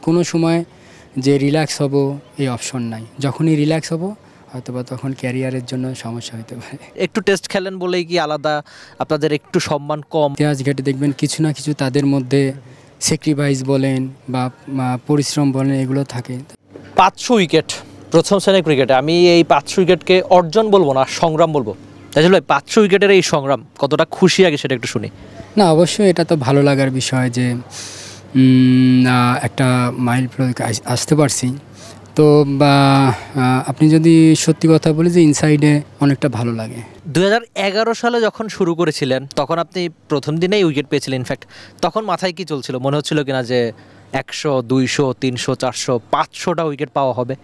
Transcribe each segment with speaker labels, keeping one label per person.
Speaker 1: কোনো সময় যে রিল্যাক্স হব এই অপশন নাই। যখনই রিল্যাক্স হব হয়তোবা তখন ক্যারিয়ারের জন্য সমস্যা হতে পারে।
Speaker 2: একটু টেস্ট খেলেন বলেই কি আলাদা আপনাদের একটু সম্মান কম?
Speaker 1: ইতিহাস ঘেটে দেখবেন কিছু না কিছু তাদের মধ্যে স্যাক্রিফাইস বলেন বা পরিশ্রম বলেন এগুলো থাকে।
Speaker 2: 500 উইকেট প্রথম শ্রেণীর ক্রিকেটে, আমি এই 500 উইকেটকে অর্জন বলবো না, সংগ্রাম বলবো। তাজুল ভাই, 500 উইকেটের এই সংগ্রাম কতটা খুশি আগে সেটা একটু শুনি।
Speaker 1: না, অবশ্যই এটা তো ভালো লাগার বিষয় যে একটা মাইল ফলকে আসতে পারছি। তো বা আপনি যদি সত্যি কথা বলি যে ইনসাইডে অনেকটা ভালো লাগে।
Speaker 2: 2011 সালে যখন শুরু করেছিলেন তখন আপনি প্রথম দিনেই উইকেট পেয়েছিলেন। ইনফ্যাক্ট তখন মাথায় কি চলছিল, মনে হচ্ছিল কিনা যে 100, 200, 300, 400, 500টা উইকেট পাওয়া হবে?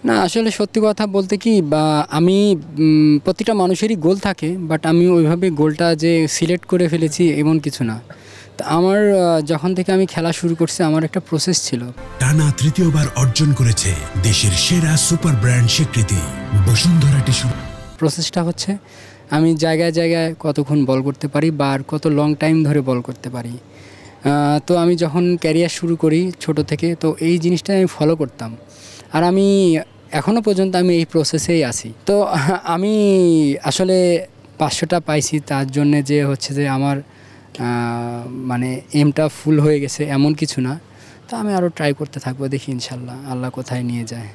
Speaker 1: না, আসলে সত্যি কথা বলতে কি বা আমি প্রতিটা মানুষেরই গোল থাকে, বাট আমি ওইভাবে গোলটা যে সিলেক্ট করে ফেলেছি এমন কিছু না। তো আমার যখন থেকে আমি খেলা শুরু করছি আমার একটা প্রসেস ছিল।
Speaker 3: টানা তৃতীয়বার অর্জন করেছে দেশের সেরা সুপার ব্র্যান্ড স্বীকৃতি বসুন্ধরা টিস্যু।
Speaker 1: প্রসেসটা হচ্ছে আমি জায়গায় জায়গায় কতক্ষণ বল করতে পারি বা আর কত লং টাইম ধরে বল করতে পারি। তো আমি যখন ক্যারিয়ার শুরু করি ছোট থেকে, তো এই জিনিসটা আমি ফলো করতাম। আর আমি এখনও পর্যন্ত আমি এই প্রসেসেই আছি। তো আমি আসলে 500টা পাইছি তার জন্যে যে হচ্ছে যে আমার মানে এমটা ফুল হয়ে গেছে এমন কিছু না। তো আমি আরও ট্রাই করতে থাকবো, দেখি ইনশাল্লাহ আল্লাহ কোথায় নিয়ে যায়।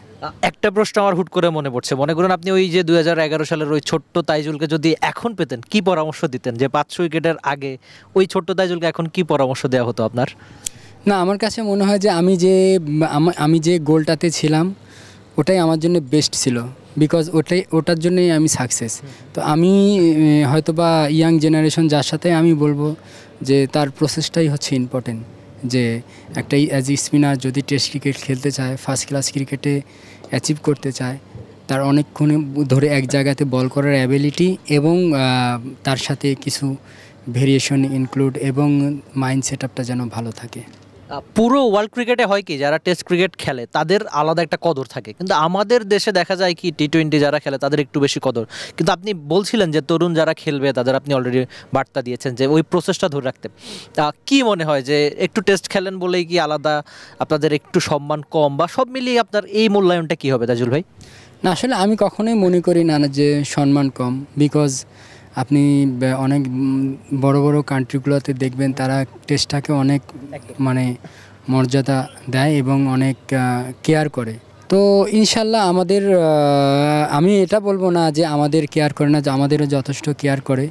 Speaker 2: একটা প্রশ্ন আমার হুট করে মনে পড়ছে। মনে করুন আপনি ওই যে 2011 সালের ওই ছোট্ট তাইজুলকে যদি এখন পেতেন, কি পরামর্শ দিতেন? যে 500 উইকেটের আগে ওই ছোট্ট তাইজুলকে এখন কি পরামর্শ দেওয়া হতো আপনার?
Speaker 1: না, আমার কাছে মনে হয় যে আমি যে গোলটাতে ছিলাম ওটাই আমার জন্য বেস্ট ছিল, বিকজ ওটার জন্যই আমি সাকসেস। তো আমি হয়তোবা ইয়াং জেনারেশন যার সাথে আমি বলবো যে তার প্রসেসটাই হচ্ছে ইম্পর্টেন্ট। যে একটা অ্যাজ এ স্পিনার যদি টেস্ট ক্রিকেট খেলতে চায়, ফার্স্ট ক্লাস ক্রিকেটে অ্যাচিভ করতে চায়, তার অনেকক্ষণ ধরে এক জায়গাতে বল করার অ্যাবিলিটি এবং তার সাথে কিছু ভেরিয়েশন ইনক্লুড এবং মাইন্ড সেট আপটা যেন ভালো থাকে।
Speaker 2: পুরো ওয়ার্ল্ড ক্রিকেটে হয় কি, যারা টেস্ট ক্রিকেট খেলে তাদের আলাদা একটা কদর থাকে, কিন্তু আমাদের দেশে দেখা যায় কি টি-20 যারা খেলে তাদের একটু বেশি কদর। কিন্তু আপনি বলছিলেন যে তরুণ যারা খেলবে তাদের আপনি অলরেডি বার্তা দিয়েছেন যে ওই প্রসেসটা ধরে রাখতে। কি মনে হয় যে একটু টেস্ট খেলেন বলেই কি আলাদা আপনাদের একটু সম্মান কম, বা সব মিলিয়ে আপনার এই মূল্যায়নটা কী হবে তাজুল ভাই?
Speaker 1: না, আসলে আমি কখনোই মনে করি না যে সম্মান কম, বিকজ আপনি অনেক বড় বড় কান্ট্রিগুলোতে দেখবেন তারা টেস্টটাকে অনেক মানে মর্যাদা দেয় এবং অনেক কেয়ার করে। তো ইনশাল্লাহ আমাদের আমি এটা বলবো না যে আমাদের কেয়ার করে না, যে আমাদেরও যথেষ্ট কেয়ার করে।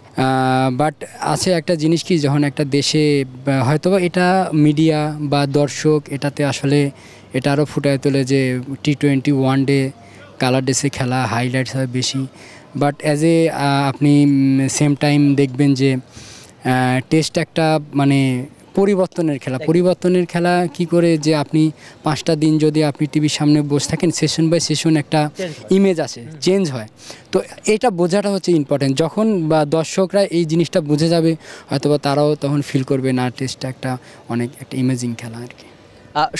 Speaker 1: বাট আছে একটা জিনিস কি, যখন একটা দেশে হয়তোবা এটা মিডিয়া বা দর্শক এটাতে আসলে এটা আরও ফুটায় তোলে যে টি-20 ওয়ানডে কালার ড্রেসে খেলা হাইলাইটস হয় বেশি। বাট অ্যাজ এ আপনি সেম টাইম দেখবেন যে টেস্ট একটা মানে পরিবর্তনের খেলা কি করে, যে আপনি 5টা দিন যদি আপনি টিভির সামনে বসে থাকেন, সেশন বাই সেশন একটা ইমেজ আছে, চেঞ্জ হয়। তো এটা বোঝাটা হচ্ছে ইম্পর্টেন্ট। যখন বা দর্শকরা এই জিনিসটা বুঝে যাবে হয়তোবা তারাও তখন ফিল করবে না টেস্টটা একটা অনেক একটা ইমেজিং খেলা আর কি।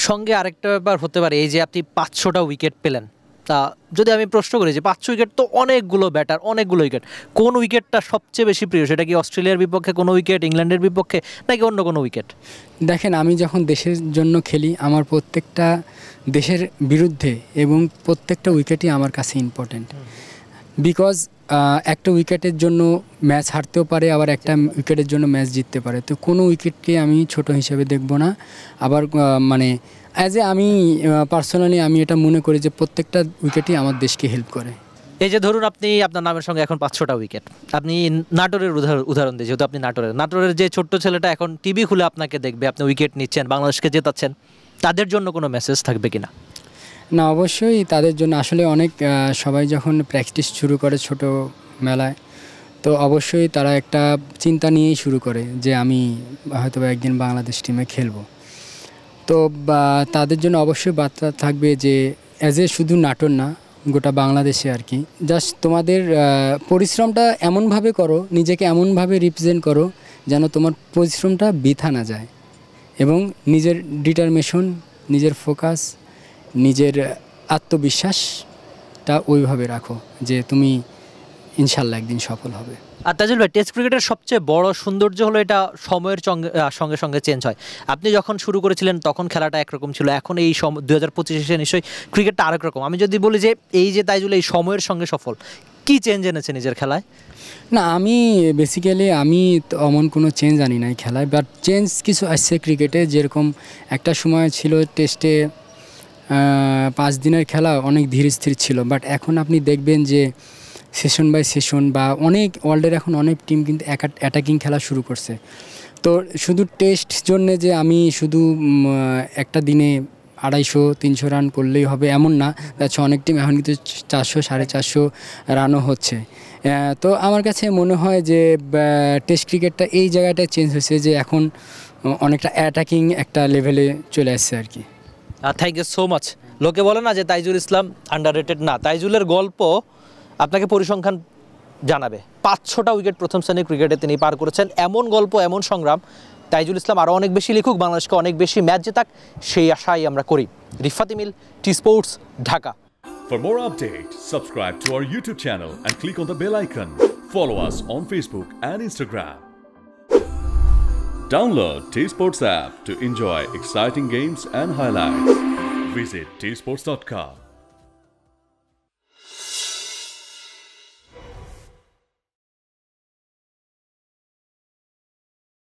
Speaker 2: সঙ্গে আরেকটা ব্যাপার হতে পারে, এই যে আপনি 500টা উইকেট পেলেন, তা যদি আমি প্রশ্ন করি যে 500 উইকেট তো অনেকগুলো ব্যাটার, অনেকগুলো উইকেট, কোন উইকেটটা সবচেয়ে বেশি প্রিয়? সেটা কি অস্ট্রেলিয়ার বিপক্ষে কোনো উইকেট, ইংল্যান্ডের বিপক্ষে, নাকি অন্য কোনো উইকেট?
Speaker 1: দেখেন, আমি যখন দেশের জন্য খেলি আমার প্রত্যেকটা দেশের বিরুদ্ধে এবং প্রত্যেকটা উইকেটই আমার কাছে ইম্পর্টেন্ট। বিকজ একটা উইকেটের জন্য ম্যাচ হারতেও পারে, আবার একটা উইকেটের জন্য ম্যাচ জিততে পারে। তো কোনো উইকেটকে আমি ছোট হিসেবে দেখব না। আবার মানে অ্যাজ এ আমি পার্সোনালি আমি এটা মনে করি যে প্রত্যেকটা উইকেটই আমার দেশকে হেল্প করে।
Speaker 2: এই যে ধরুন আপনি আপনার নামের সঙ্গে এখন 500টা উইকেট, আপনি নাটোরের উদাহরণ দিয়ে, যেহেতু আপনি নাটোরের যে ছোট্ট ছেলেটা এখন টিভি খুলে আপনাকে দেখবে, আপনি উইকেট নিচ্ছেন, বাংলাদেশকে জেতাচ্ছেন, তাদের জন্য কোনো মেসেজ থাকবে কিনা?
Speaker 1: না, অবশ্যই তাদের জন্য আসলে অনেক সবাই যখন প্র্যাকটিস শুরু করে ছোটো মেলায়, তো অবশ্যই তারা একটা চিন্তা নিয়েই শুরু করে যে আমি হয়তো একদিন বাংলাদেশ টিমে খেলবো। তো তাদের জন্য অবশ্যই বার্তা থাকবে যে অ্যাজ এ শুধু নাটোর না, গোটা বাংলাদেশে আর কি, জাস্ট তোমাদের পরিশ্রমটা এমনভাবে করো, নিজেকে এমনভাবে রিপ্রেজেন্ট করো যেন তোমার পরিশ্রমটা বৃথা না যায়, এবং নিজের ডিটারমিনেশন, নিজের ফোকাস, নিজের আত্মবিশ্বাসটা ওইভাবে রাখো যে তুমি ইনশাল্লাহ একদিন সফল হবে।
Speaker 2: আর তাজুল ভাই, টেস্ট ক্রিকেটের সবচেয়ে বড় সৌন্দর্য হলো এটা সময়ের সঙ্গে সঙ্গে চেঞ্জ হয়। আপনি যখন শুরু করেছিলেন তখন খেলাটা একরকম ছিল, এখন এই 2025 নিশ্চয়ই ক্রিকেটটা আরেক রকম। আমি যদি বলি যে এই যে তাইজুল এই সময়ের সঙ্গে সফল, কি চেঞ্জ এনেছে নিজের খেলায়?
Speaker 1: না, আমি বেসিক্যালি আমি অমন কোনো চেঞ্জ আনি নাই খেলায়, বাট চেঞ্জ কিছু আসছে ক্রিকেটে। যেরকম একটা সময় ছিল টেস্টে 5 দিনের খেলা অনেক ধীর স্থির ছিল, বাট এখন আপনি দেখবেন যে সেশন বাই সেশন বা অনেক ওয়ার্ল্ডের এখন অনেক টিম কিন্তু অ্যাটাকিং খেলা শুরু করছে। তো শুধু টেস্ট জন্যে যে আমি শুধু একটা দিনে 250-300 রান করলেই হবে এমন না, তাছাড়া অনেক টিম এখন কিন্তু 400-450 রানও হচ্ছে। তো আমার কাছে মনে হয় যে টেস্ট ক্রিকেটটা এই জায়গাটায় চেঞ্জ হয়েছে যে এখন অনেকটা অ্যাটাকিং একটা লেভেলে চলে আসছে আর কি।
Speaker 2: Thank you so much. লোকে বলে না যে তাইজুল ইসলাম আন্ডাররেটেড, না, তাইজুলের গল্প আপনাকে পরিসংখ্যান জানাবে। 500টা উইকেট প্রথম শ্রেণীর ক্রিকেটে তিনি পার করেছেন। এমন গল্প, এমন সংগ্রাম তাইজুল ইসলাম আরও অনেক বেশি লিখুক, বাংলাদেশকে অনেক বেশি ম্যাচ জেতাক, সেই আশাই আমরা করি। Rifat Emil, T Sports, Dhaka.
Speaker 4: For more updates, subscribe to our YouTube channel and click on the bell icon. Follow us on Facebook and Instagram. Download T Sports app to enjoy exciting games and highlights. Visit tsports.com.